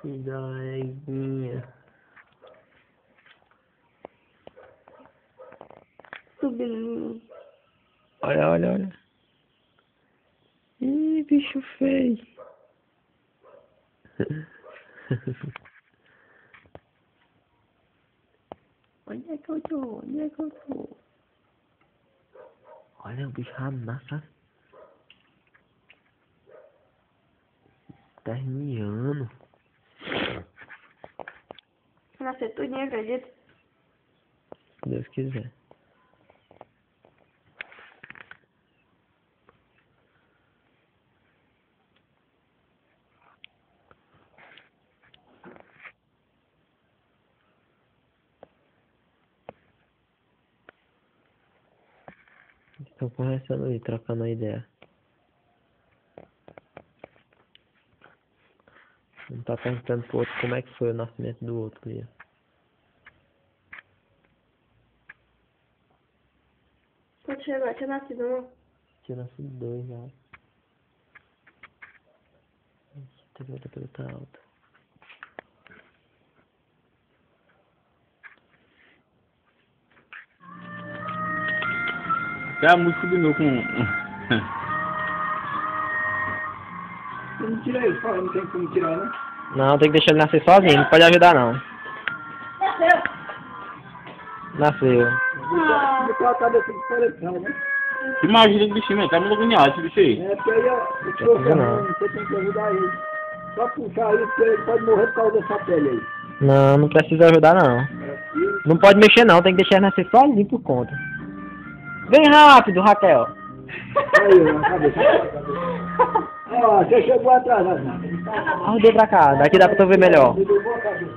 Que doleguinha. Subindo. Olha, olha, olha. Ih, bicho feio. Onde é que eu tô? Onde é que eu tô? Olha o bicho ramassa. Tá miando. Nascer tudinho, acredita? Se Deus quiser. Estão conversando aí, trocando a ideia. Um tá perguntando pro outro como é que foi o nascimento do outro ali. Quando chegou, tinha nascido um. Tinha nascido 2 já. A temperatura tá alta. É a música de novo com... Não tira ele, fala, não tem como tirar, né? Não, tem que deixar ele nascer sozinho, não pode ajudar não. Nasceu. Botou a cabeça de fora de casa, né? Imagina que bichinho, tá muito agoniado esse bicho aí. É, porque aí o senhor você tem que ajudar ele. Só puxar ele, porque ele pode morrer por causa dessa pele aí. Não, não precisa ajudar não. Não pode mexer não, tem que deixar ele nascer sozinho por conta. Vem rápido, Raquel. Aí, a cabeça. Ó, você chegou atrasado. Arrudei pra cá, daqui dá pra tu ver melhor. Você derrubou a cabeça.